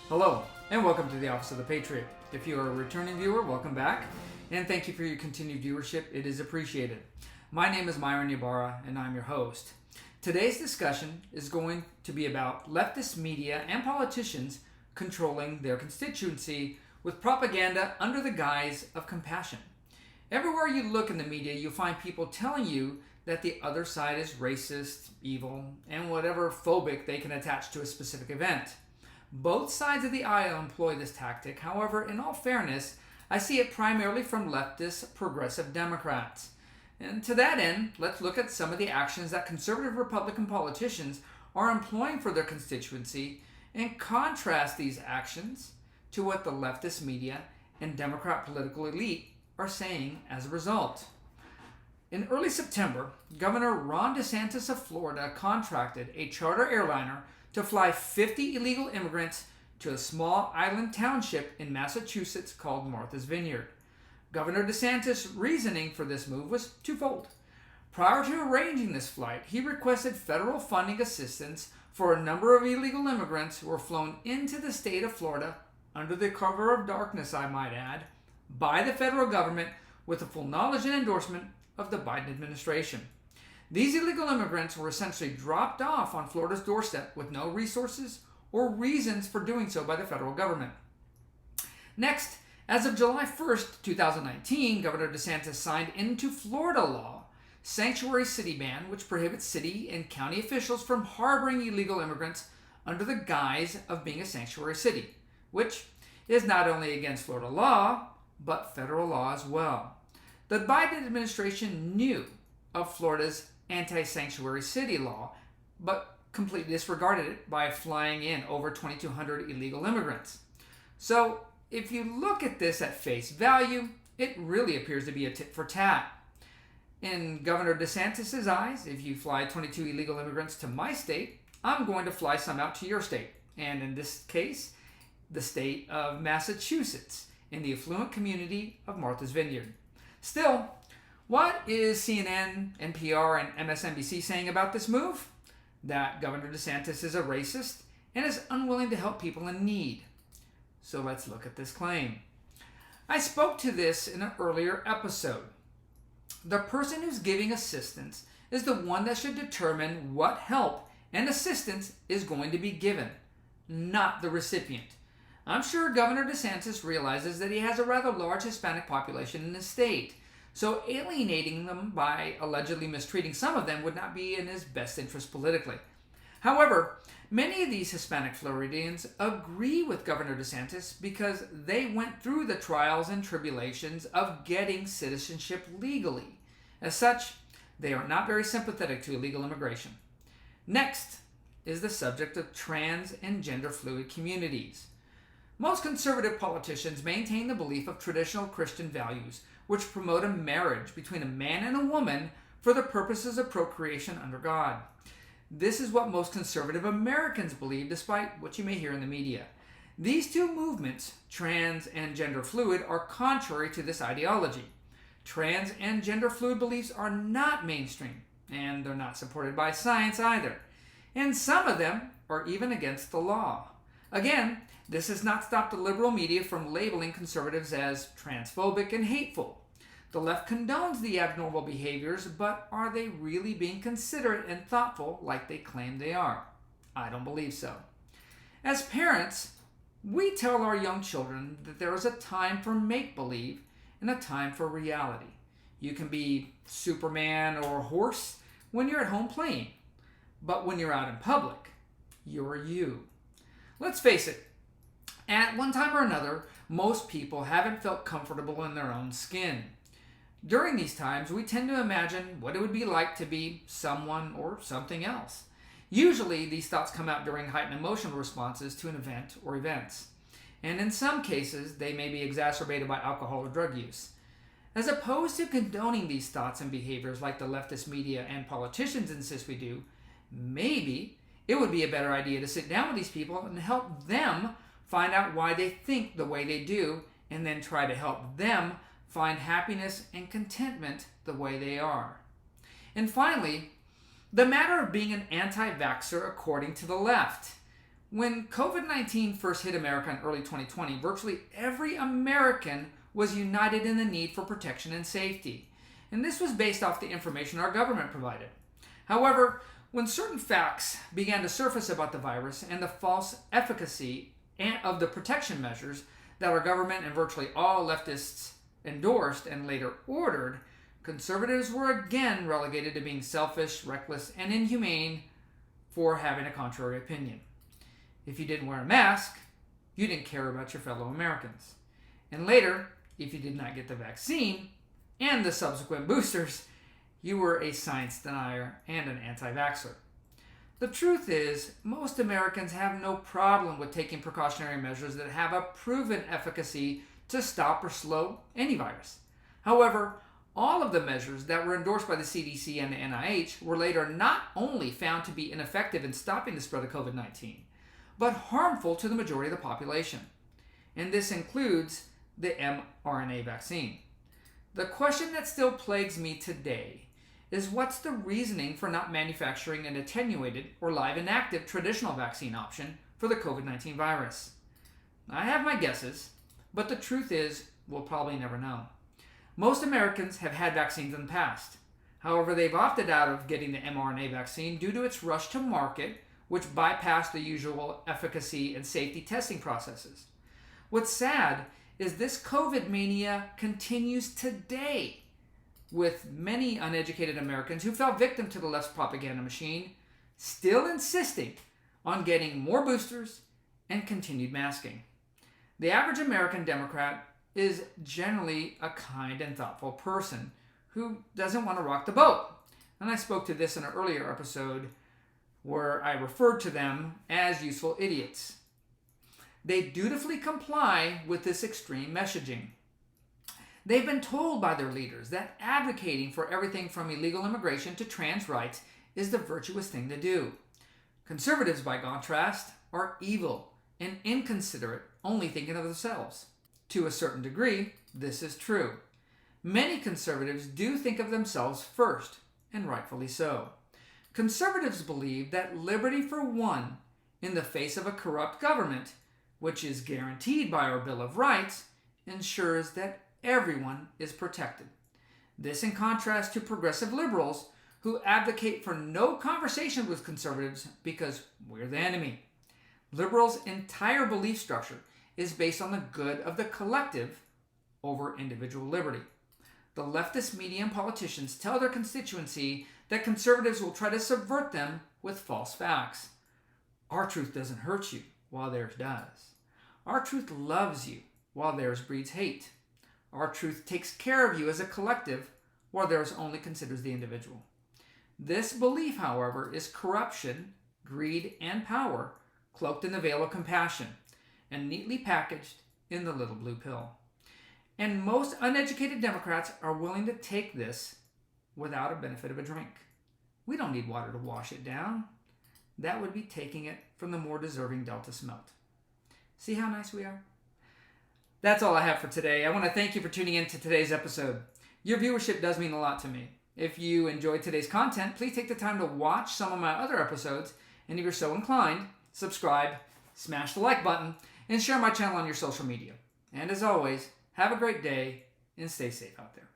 Hello, and welcome to the Office of the Patriot. If you are a returning viewer, welcome back, and thank you for your continued viewership. It is appreciated. My name is Myron Ybarra, and I'm your host. Today's discussion is going to be about leftist media and politicians controlling their constituency with propaganda under the guise of compassion. Everywhere you look in the media, you'll find people telling you that the other side is racist, evil, and whatever phobic they can attach to a specific event. Both sides of the aisle employ this tactic. However, in all fairness, I see it primarily from leftist progressive Democrats. And to that end, let's look at some of the actions that conservative Republican politicians are employing for their constituency and contrast these actions to what the leftist media and Democrat political elite are saying as a result. In early September, Governor Ron DeSantis of Florida contracted a charter airliner to fly 50 illegal immigrants to a small island township in Massachusetts called Martha's Vineyard. Governor DeSantis' reasoning for this move was twofold. Prior to arranging this flight, he requested federal funding assistance for a number of illegal immigrants who were flown into the state of Florida under the cover of darkness, I might add, by the federal government with the full knowledge and endorsement of the Biden administration. These illegal immigrants were essentially dropped off on Florida's doorstep with no resources or reasons for doing so by the federal government. Next, as of July 1st, 2019, Governor DeSantis signed into Florida law Sanctuary City Ban, which prohibits city and county officials from harboring illegal immigrants under the guise of being a sanctuary city, which is not only against Florida law, but federal law as well. The Biden administration knew of Florida's anti-sanctuary city law, but completely disregarded it by flying in over 2,200 illegal immigrants. So, if you look at this at face value, it really appears to be a tit for tat. In Governor DeSantis' eyes, if you fly 22 illegal immigrants to my state, I'm going to fly some out to your state, and in this case, the state of Massachusetts, in the affluent community of Martha's Vineyard. Still, what is CNN, NPR, and MSNBC saying about this move? That Governor DeSantis is a racist and is unwilling to help people in need. So let's look at this claim. I spoke to this in an earlier episode. The person who's giving assistance is the one that should determine what help and assistance is going to be given, not the recipient. I'm sure Governor DeSantis realizes that he has a rather large Hispanic population in his state, so alienating them by allegedly mistreating some of them would not be in his best interest politically. However, many of these Hispanic Floridians agree with Governor DeSantis because they went through the trials and tribulations of getting citizenship legally. As such, they are not very sympathetic to illegal immigration. Next is the subject of trans and gender fluid communities. Most conservative politicians maintain the belief of traditional Christian values, which promote a marriage between a man and a woman for the purposes of procreation under God. This is what most conservative Americans believe, despite what you may hear in the media. These two movements, trans and gender fluid, are contrary to this ideology. Trans and gender fluid beliefs are not mainstream, and they're not supported by science either. And some of them are even against the law. Again, this has not stopped the liberal media from labeling conservatives as transphobic and hateful. The left condones the abnormal behaviors, but are they really being considerate and thoughtful like they claim they are? I don't believe so. As parents, we tell our young children that there is a time for make-believe and a time for reality. You can be Superman or a horse when you're at home playing, but when you're out in public, you're you. Let's face it, at one time or another, most people haven't felt comfortable in their own skin. During these times, we tend to imagine what it would be like to be someone or something else. Usually, these thoughts come out during heightened emotional responses to an event or events. And in some cases, they may be exacerbated by alcohol or drug use. As opposed to condoning these thoughts and behaviors like the leftist media and politicians insist we do, maybe it would be a better idea to sit down with these people and help them find out why they think the way they do, and then try to help them find happiness and contentment the way they are. And finally, the matter of being an anti-vaxxer according to the left. When COVID-19 first hit America in early 2020, virtually every American was united in the need for protection and safety. And this was based off the information our government provided. However, when certain facts began to surface about the virus and the false efficacy of the protection measures that our government and virtually all leftists endorsed and later ordered, conservatives were again relegated to being selfish, reckless, and inhumane for having a contrary opinion. If you didn't wear a mask, you didn't care about your fellow Americans. And later, if you did not get the vaccine and the subsequent boosters, you were a science denier and an anti-vaxxer. The truth is, most Americans have no problem with taking precautionary measures that have a proven efficacy to stop or slow any virus. However, all of the measures that were endorsed by the CDC and the NIH were later not only found to be ineffective in stopping the spread of COVID-19, but harmful to the majority of the population. And this includes the mRNA vaccine. The question that still plagues me today is what's the reasoning for not manufacturing an attenuated or live inactive traditional vaccine option for the COVID-19 virus? I have my guesses, but the truth is we'll probably never know. Most Americans have had vaccines in the past. However, they've opted out of getting the mRNA vaccine due to its rush to market, which bypassed the usual efficacy and safety testing processes. What's sad is this COVID mania continues today, with many uneducated Americans who fell victim to the left's propaganda machine still insisting on getting more boosters and continued masking. The average American Democrat is generally a kind and thoughtful person who doesn't want to rock the boat. And I spoke to this in an earlier episode where I referred to them as useful idiots. They dutifully comply with this extreme messaging. They've been told by their leaders that advocating for everything from illegal immigration to trans rights is the virtuous thing to do. Conservatives, by contrast, are evil and inconsiderate, only thinking of themselves. To a certain degree, this is true. Many conservatives do think of themselves first, and rightfully so. Conservatives believe that liberty for one in the face of a corrupt government, which is guaranteed by our Bill of Rights, ensures that everyone is protected. This in contrast to progressive liberals who advocate for no conversation with conservatives because we're the enemy. Liberals' entire belief structure is based on the good of the collective over individual liberty. The leftist media and politicians tell their constituency that conservatives will try to subvert them with false facts. Our truth doesn't hurt you, while theirs does. Our truth loves you, while theirs breeds hate. Our truth takes care of you as a collective, while theirs only considers the individual. This belief, however, is corruption, greed, and power cloaked in the veil of compassion and neatly packaged in the little blue pill. And most uneducated Democrats are willing to take this without a benefit of a drink. We don't need water to wash it down. That would be taking it from the more deserving Delta smelt. See how nice we are? That's all I have for today. I want to thank you for tuning in to today's episode. Your viewership does mean a lot to me. If you enjoyed today's content, please take the time to watch some of my other episodes, and if you're so inclined, subscribe, smash the like button, and share my channel on your social media. And as always, have a great day and stay safe out there.